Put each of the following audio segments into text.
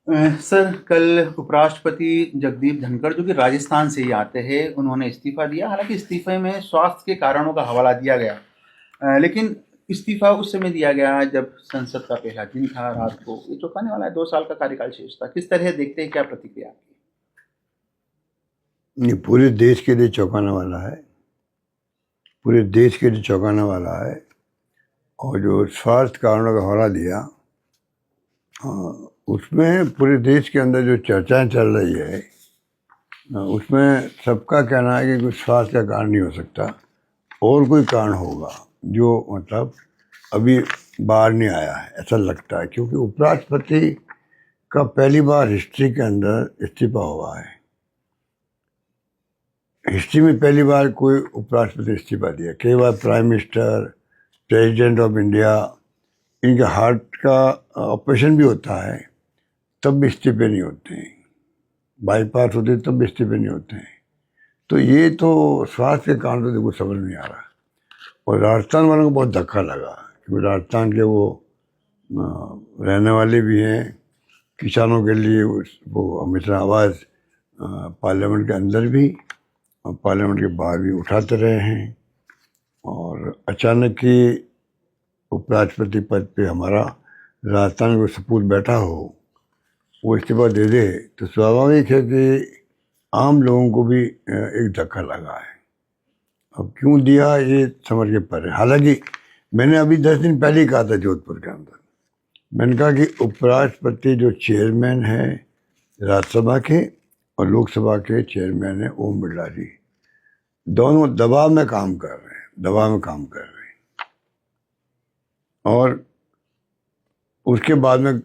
Sir, कल उपराष्ट्रपति जगदीप धनखड़, जो कि राजस्थान से ही आते हैं, उन्होंने इस्तीफा दिया। हालांकि इस्तीफे में स्वास्थ्य के कारणों का हवाला दिया गया, लेकिन इस्तीफा उस समय दिया गया जब संसद का पहला दिन था, रात को। ये चौंकाने वाला है, 2 साल का कार्यकाल शेष था। किस तरह देखते हैं, क्या प्रतिक्रिया आपकी? ये पूरे देश के लिए चौंकाने वाला है, पूरे देश के लिए चौंकाने वाला है। और जो स्वार्थ कारणों का हवाला दिया, उसमें पूरे देश के अंदर जो चर्चाएं चल रही है, उसमें सबका कहना है कि कुछ स्वास्थ्य का कारण नहीं हो सकता, और कोई कारण होगा जो मतलब अभी बाहर नहीं आया है, ऐसा लगता है। क्योंकि उपराष्ट्रपति का पहली बार हिस्ट्री के अंदर इस्तीफा हुआ है। हिस्ट्री में पहली बार कोई उपराष्ट्रपति इस्तीफा दिया। कई बार prime minister, president of India, इनके हार्ट का ऑपरेशन भी होता है, तब भी इस्तीफे नहीं होते हैं। बाईपास होते तब भी इस्तीफे नहीं होते हैं। तो ये तो स्वास्थ्य के कारण तो देखो समझ नहीं आ रहा। और राजस्थान वालों को बहुत धक्का लगा, क्योंकि राजस्थान के वो रहने वाले भी हैं। किसानों के लिए वो हमेशा आवाज़ पार्लियामेंट के अंदर भी और पार्लियामेंट के बाहर भी उठाते रहे हैं। और अचानक ही उपराष्ट्रपति पद पे हमारा राजस्थान को सपूत बैठा हो, वो इस्तीफा दे दे, तो स्वाभाविक है कि आम लोगों को भी एक धक्का लगा है। अब क्यों दिया ये समझ के परे। हालांकि मैंने अभी 10 दिन पहले ही कहा था जोधपुर के अंदर, मैंने कहा कि उपराष्ट्रपति जो चेयरमैन है राज्यसभा के और लोकसभा के चेयरमैन है ओम बिरला जी, दोनों दबाव में काम कर रहे हैं, दबाव में काम कर रहे हैं। और उसके बाद में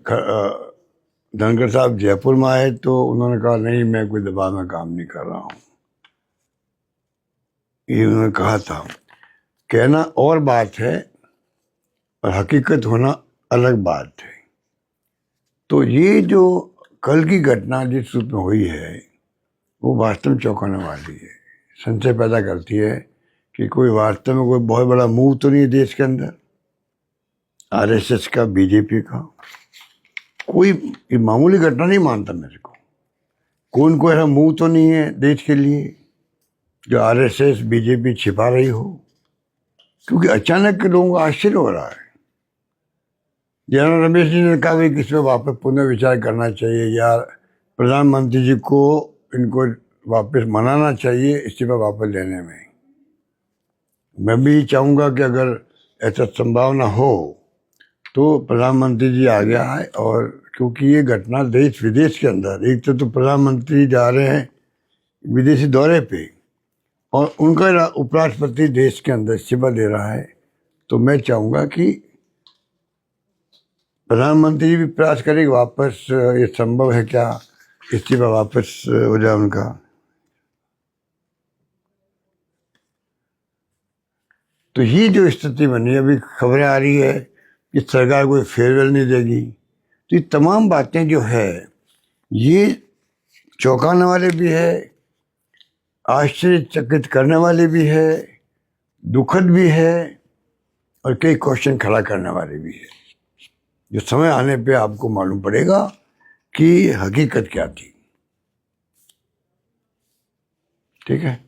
धनखड़ साहब जयपुर में आए तो उन्होंने कहा नहीं, मैं कोई दबाव में काम नहीं कर रहा हूँ। ये उन्होंने कहा था। कहना और बात है और हकीकत होना अलग बात है। तो ये जो कल की घटना जिस रूप में हुई है, वो वास्तव में चौंकाने वाली है। संशय पैदा करती है कि कोई वास्तव में कोई बहुत बड़ा मूव तो नहीं है देश के अंदर, आरएसएस का, बीजेपी का। कोई ये मामूली घटना नहीं मानता मेरे को। कोई ऐसा मूव तो नहीं है देश के लिए जो आरएसएस, बीजेपी छिपा रही हो। क्योंकि अचानक के लोगों को आश्चर्य हो रहा है। जनरल रमेश जी ने कहा कि किस पे वापस पुनर्विचार करना चाहिए, या प्रधानमंत्री जी को इनको वापस मनाना चाहिए इस्तीफा वापस लेने में। मैं भी चाहूँगा कि अगर ऐसा संभावना हो तो प्रधानमंत्री जी आ गया है। और क्योंकि ये घटना देश विदेश के अंदर, एक तो प्रधानमंत्री जा रहे हैं विदेशी दौरे पे और उनका उपराष्ट्रपति देश के अंदर इस्तीफा दे रहा है, तो मैं चाहूँगा कि प्रधानमंत्री जी भी प्रयास करें वापस, ये संभव है क्या इस्तीफा वापस हो जाए उनका। तो ये जो स्थिति बनी, अभी खबरें आ रही है कि सरकार कोई फेयरवेल नहीं देगी। तो ये तमाम बातें जो है, ये चौंकाने वाले भी है, आश्चर्यचकित करने वाले भी है, दुखद भी है, और कई क्वेश्चन खड़ा करने वाले भी है, जो समय आने पे आपको मालूम पड़ेगा कि हकीकत क्या थी। ठीक है।